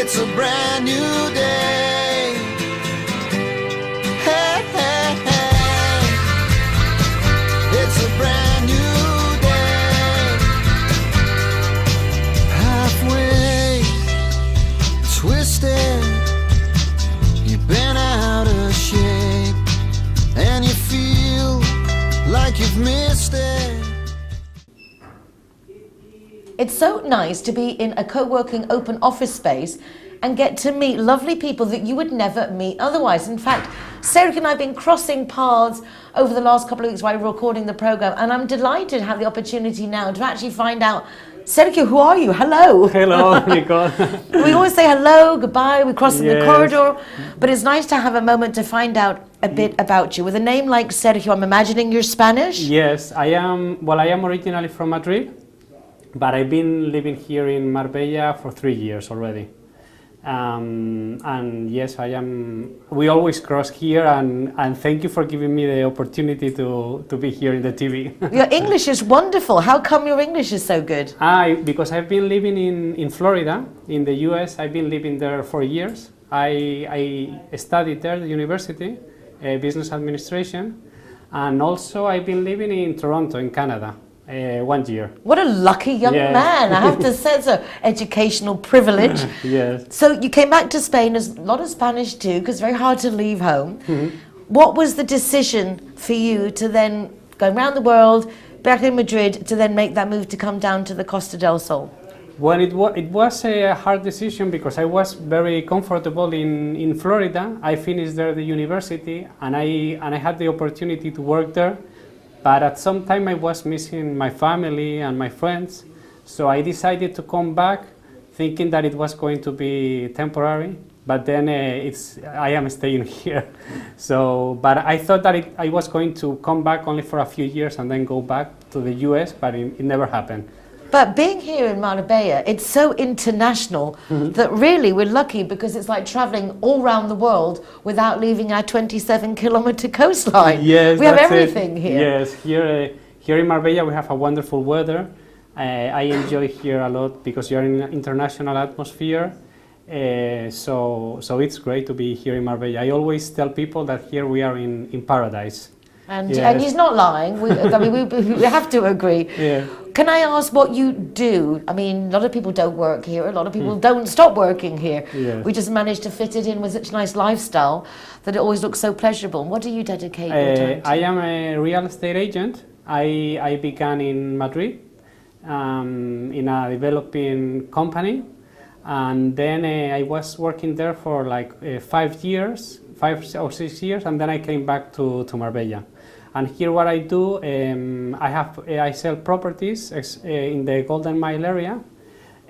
It's a brand new day. Hey, hey, hey. It's a brand new day. Halfway twisted, you've been out of shape, and you feel like you've missed it. It's so nice to be in a co-working open office space and get to meet lovely people that you would never meet otherwise. In fact, Sergio and I have been crossing paths over the last couple of weeks while recording the program, and I'm delighted to have the opportunity now to actually find out, Sergio, who are you? Hello. Hello, Nicole. We always say hello, goodbye, we cross in the Yes. corridor, but it's nice to have a moment to find out a bit about you. With a name like Sergio, I'm imagining you're Spanish? Yes, I am originally from Madrid, but I've been living here in Marbella for 3 years already. And yes, we always cross here, and thank you for giving me the opportunity to be here in the TV. Your English is wonderful. How come your English is so good? Because I've been living in Florida, in the US. I've been living there for years. I studied there at the university, business administration, and also I've been living in Toronto, in Canada, 1 year. What a lucky young Yes. man. I have to say, it's an educational privilege. Yes. So you came back to Spain, there's a lot of Spanish too, because it's very hard to leave home. Mm-hmm. What was the decision for you to then go around the world, back in Madrid, to then make that move to come down to the Costa del Sol? Well, it was a hard decision because I was very comfortable in Florida. I finished there the university, and I had the opportunity to work there. But at some time I was missing my family and my friends, so I decided to come back, thinking that it was going to be temporary. But then I am staying here. So, but I thought that I was going to come back only for a few years and then go back to the US, but it never happened. But being here in Marbella, it's so international that really we're lucky, because it's like traveling all around the world without leaving our 27-kilometer coastline. Yes, we have that's everything it. here. Yes, here in Marbella we have a wonderful weather. I enjoy here a lot because you're in an international atmosphere. So it's great to be here in Marbella. I always tell people that here we are in paradise. And, Yes. and he's not lying. I mean, we have to agree. Yeah. Can I ask what you do? I mean, a lot of people don't work here. A lot of people don't stop working here. Yes. We just managed to fit it in with such a nice lifestyle that it always looks so pleasurable. What do you dedicate your time to? I am a real estate agent. I began in Madrid in a developing company, and then I was working there for like 5 or 6 years, and then I came back to Marbella. And here what I do, I sell properties in the Golden Mile area,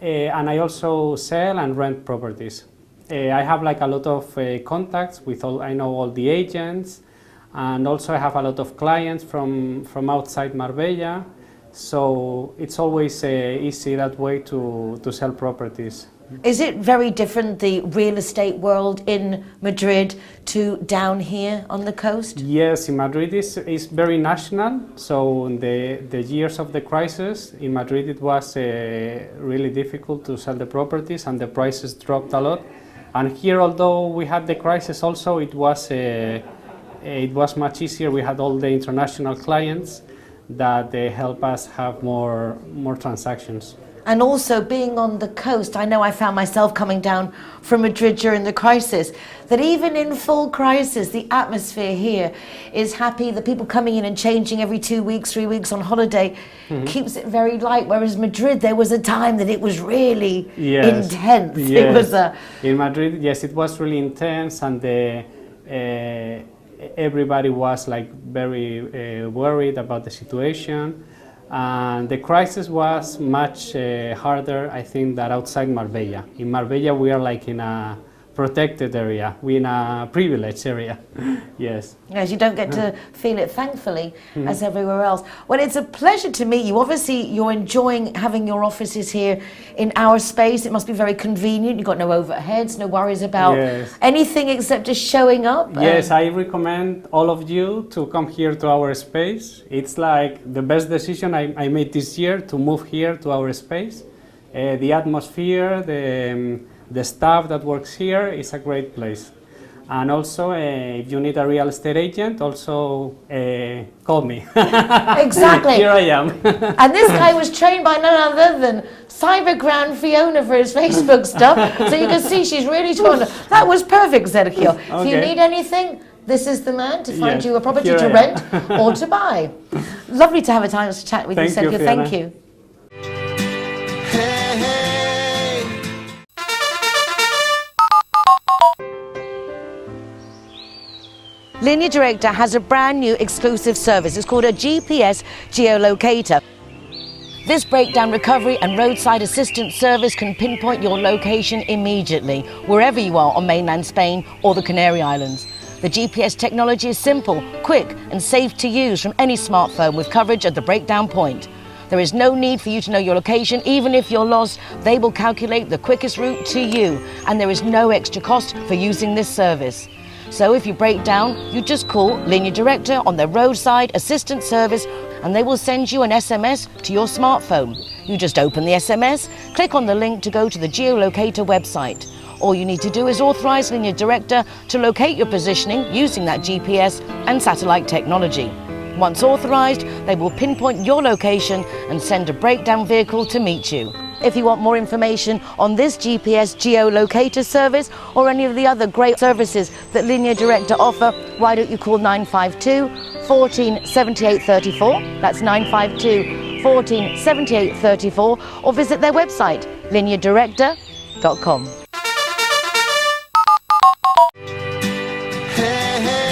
and I also sell and rent properties. I have like a lot of contacts with I know all the agents, and also I have a lot of clients from outside Marbella, so it's always easy that way to sell properties. Is it very different, the real estate world in Madrid to down here on the coast? Yes, in Madrid is very national. So in the years of the crisis, in Madrid it was really difficult to sell the properties, and the prices dropped a lot. And here, although we had the crisis also, it was much easier. We had all the international clients that help us have more transactions. And also being on the coast, I know I found myself coming down from Madrid during the crisis, that even in full crisis, the atmosphere here is happy. The people coming in and changing every 2 weeks, 3 weeks on holiday keeps it very light. Whereas Madrid, there was a time that it was really intense. Yes. It was in Madrid, yes, it was really intense, and everybody was like very worried about the situation. And the crisis was much harder, I think, than outside Marbella. In Marbella, we are like in a protected area. We're in a privileged area. Yes. Yes, you don't get to feel it, thankfully, as everywhere else. Well, it's a pleasure to meet you. Obviously, you're enjoying having your offices here in our space. It must be very convenient. You've got no overheads, no worries about anything except just showing up. Yes, I recommend all of you to come here to our space. It's like the best decision I made this year to move here to our space. The atmosphere, The staff that works here is a great place. And also, if you need a real estate agent, also call me. Exactly. Here I am. And this guy was trained by none other than Cyber Grand Fiona for his Facebook stuff. So you can see she's really taught. That was perfect, Sergio. Okay. If you need anything, this is the man to find Yes, you a property here to I rent am. or to buy. Lovely to have a time to chat with you, Thank you, Sergio. Thank Fiona. you. Hey, hey. Linear Director has a brand new exclusive service. It's called a GPS geolocator. This breakdown recovery and roadside assistance service can pinpoint your location immediately, wherever you are on mainland Spain or the Canary Islands. The GPS technology is simple, quick and safe to use from any smartphone with coverage at the breakdown point. There is no need for you to know your location. Even if you're lost, they will calculate the quickest route to you, and there is no extra cost for using this service. So if you break down, you just call Linear Director on their roadside assistance service and they will send you an SMS to your smartphone. You just open the SMS, click on the link to go to the geolocator website. All you need to do is authorise Linear Director to locate your positioning using that GPS and satellite technology. Once authorised, they will pinpoint your location and send a breakdown vehicle to meet you. If you want more information on this GPS geolocator service or any of the other great services that Linear Director offer, why don't you call 952 14 78 34, that's 952 14 78 34, or visit their website, lineardirector.com. Hey, hey.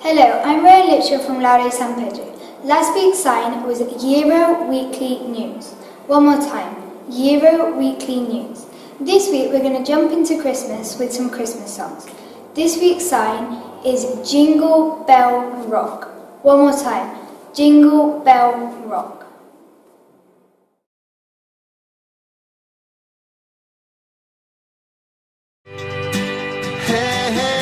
Hello, I'm Ryan Litchell from Lauro San Pedro. Last week's sign was Euro Weekly News. One more time, Euro Weekly News. This week we're going to jump into Christmas with some Christmas songs. This week's sign is Jingle Bell Rock. One more time, Jingle Bell Rock. Hey, hey.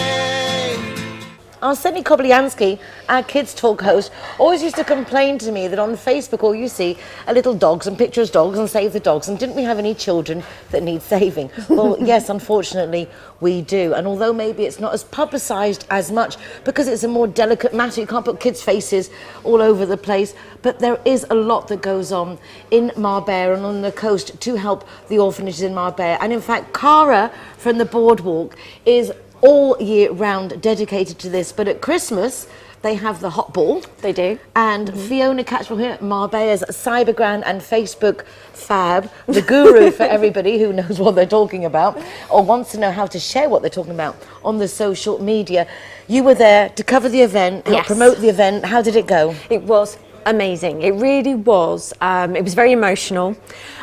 Arseny Kobliansky, our Kids Talk host, always used to complain to me that on Facebook all you see are little dogs and pictures of dogs and save the dogs, and didn't we have any children that need saving? Well, yes, unfortunately we do, and although maybe it's not as publicised as much because it's a more delicate matter, you can't put kids' faces all over the place, but there is a lot that goes on in Marbella and on the coast to help the orphanages in Marbella. And in fact, Cara from the Boardwalk is all year round dedicated to this, but at Christmas they have the hot ball. They do. And Fiona Catchwell here at Marbella's Cybergram and Facebook fab, the guru for everybody who knows what they're talking about or wants to know how to share what they're talking about on the social media. You were there to cover the event, help Yes. promote the event. How did it go? It was amazing. It really was. It was very emotional.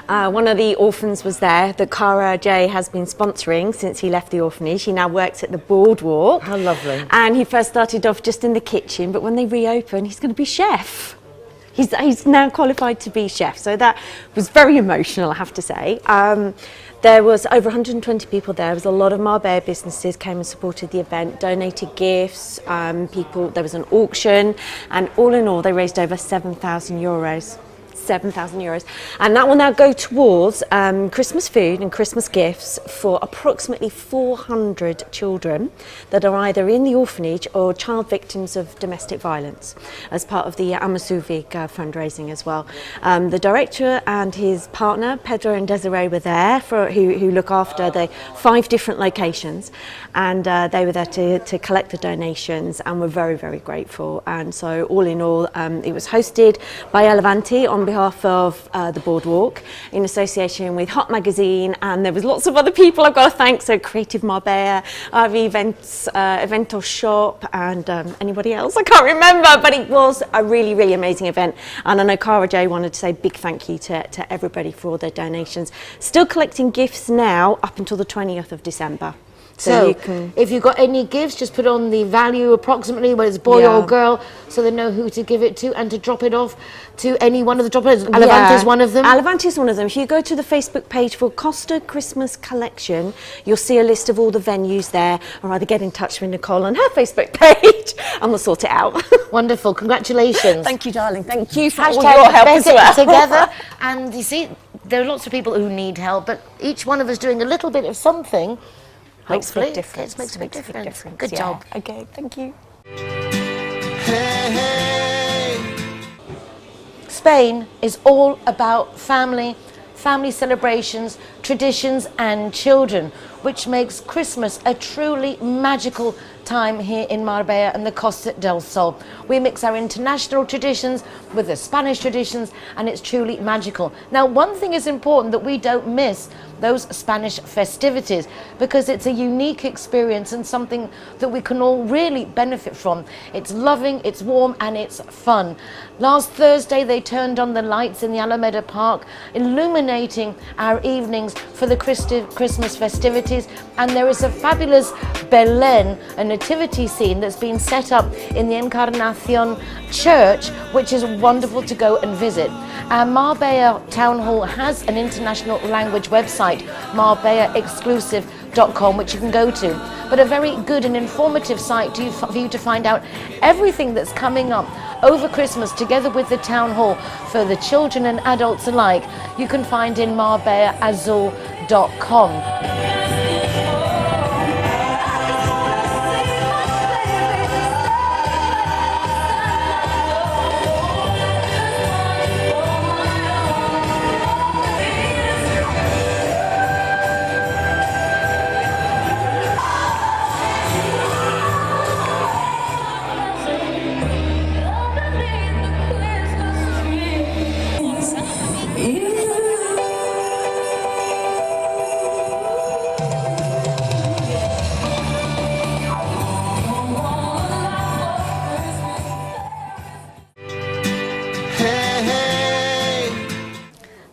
One of the orphans was there that Cara J has been sponsoring since he left the orphanage. He now works at the Boardwalk. How lovely. And he first started off just in the kitchen, but when they reopen, he's going to be chef. He's now qualified to be chef. So that was very emotional, I have to say. There was over 120 people there. There was a lot of Marbella businesses came and supported the event, donated gifts, there was an auction, and all in all, they raised over €7,000. €7,000, and that will now go towards Christmas food and Christmas gifts for approximately 400 children that are either in the orphanage or child victims of domestic violence as part of the Amasuvig fundraising as well. The director and his partner Pedro and Desiree were there who look after the 5 different locations, and they were there to collect the donations, and we're very, very grateful. And so all in all, it was hosted by Elevanti on behalf of the Boardwalk in association with Hot Magazine, and there was lots of other people I've got to thank, so Creative Marbella, RV Events, Evento Shop, and anybody else I can't remember, but it was a really, really amazing event. And I know Cara J wanted to say a big thank you to everybody for all their donations. Still collecting gifts now up until the 20th of December. So you can, if you've got any gifts, just put on the value approximately, whether it's boy or girl, so they know who to give it to and to drop it off to any one of the drop-offs. Alicante is one of them. Alicante is one of them. If you go to the Facebook page for Costa Christmas Collection, you'll see a list of all the venues there, or either get in touch with Nicole on her Facebook page and we'll sort it out. Wonderful. Congratulations. Thank you, darling. Thank you for all Hashtag your help as Better well. Together. And you see, there are lots of people who need help, but each one of us doing a little bit of something, Makes a hopefully, big difference. makes a big difference. Good Yeah. job. Okay, thank you. Hey, hey. Spain is all about family, family celebrations, traditions and children, which makes Christmas a truly magical time here in Marbella and the Costa del Sol. We mix our international traditions with the Spanish traditions, and it's truly magical. Now, one thing is important, that we don't miss those Spanish festivities, because it's a unique experience and something that we can all really benefit from. It's loving, it's warm and it's fun. Last Thursday they turned on the lights in the Alameda Park, illuminating our evenings for the Christmas festivities, and there is a fabulous Belén, a nativity scene that's been set up in the Encarnacion Church, which is wonderful to go and visit. Our Marbella Town Hall has an international language website, marbellaexclusive.com, which you can go to, but a very good and informative site for you to find out everything that's coming up over Christmas, together with the Town Hall for the children and adults alike. You can find in marbellaazul.com.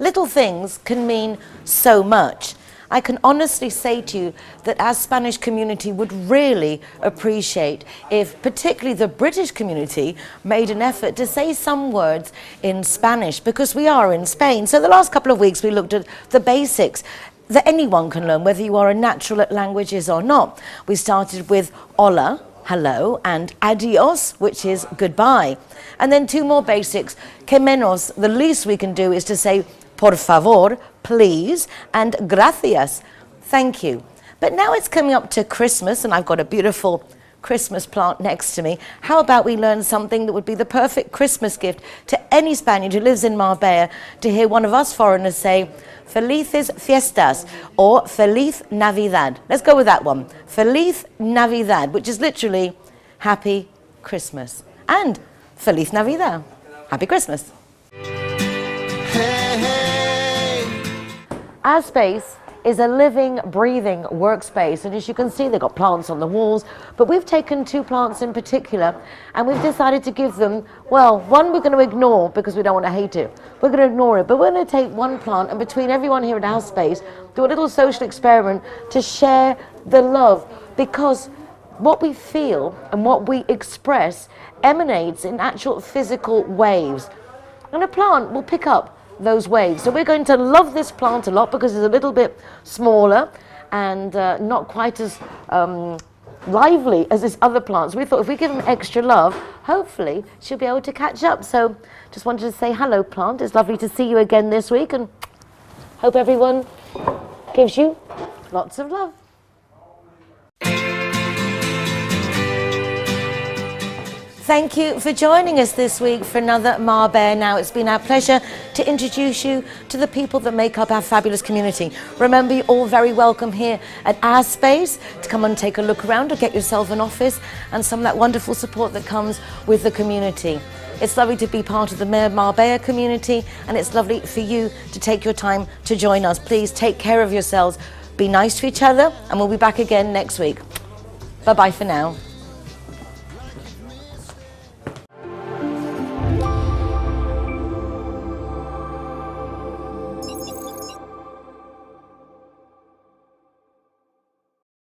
Little things can mean so much. I can honestly say to you that our Spanish community would really appreciate if particularly the British community made an effort to say some words in Spanish, because we are in Spain. So the last couple of weeks we looked at the basics that anyone can learn, whether you are a natural at languages or not. We started with hola, hello, and adios, which is goodbye. And then two more basics. Que menos, the least we can do is to say por favor, please, and gracias, thank you. But now it's coming up to Christmas, and I've got a beautiful Christmas plant next to me. How about we learn something that would be the perfect Christmas gift to any Spaniard who lives in Marbella, to hear one of us foreigners say, Felices Fiestas, or Feliz Navidad. Let's go with that one. Feliz Navidad, which is literally Happy Christmas. And Feliz Navidad, Happy Christmas. Our space is a living, breathing workspace, and as you can see, they've got plants on the walls, but we've taken two plants in particular and we've decided to give them, well, one we're going to ignore because we don't want to hate it. We're going to ignore it, but we're going to take one plant and between everyone here at our space do a little social experiment to share the love, because what we feel and what we express emanates in actual physical waves, and a plant will pick up those waves. So we're going to love this plant a lot because it's a little bit smaller and not quite as lively as this other plant. So we thought if we give them extra love, hopefully she'll be able to catch up. So just wanted to say hello, plant. It's lovely to see you again this week, and hope everyone gives you lots of love. Thank you for joining us this week for another Marbella Now. It's been our pleasure to introduce you to the people that make up our fabulous community. Remember, you're all very welcome here at our space to come and take a look around or get yourself an office and some of that wonderful support that comes with the community. It's lovely to be part of the Marbella community, and it's lovely for you to take your time to join us. Please take care of yourselves, be nice to each other, and we'll be back again next week. Bye-bye for now.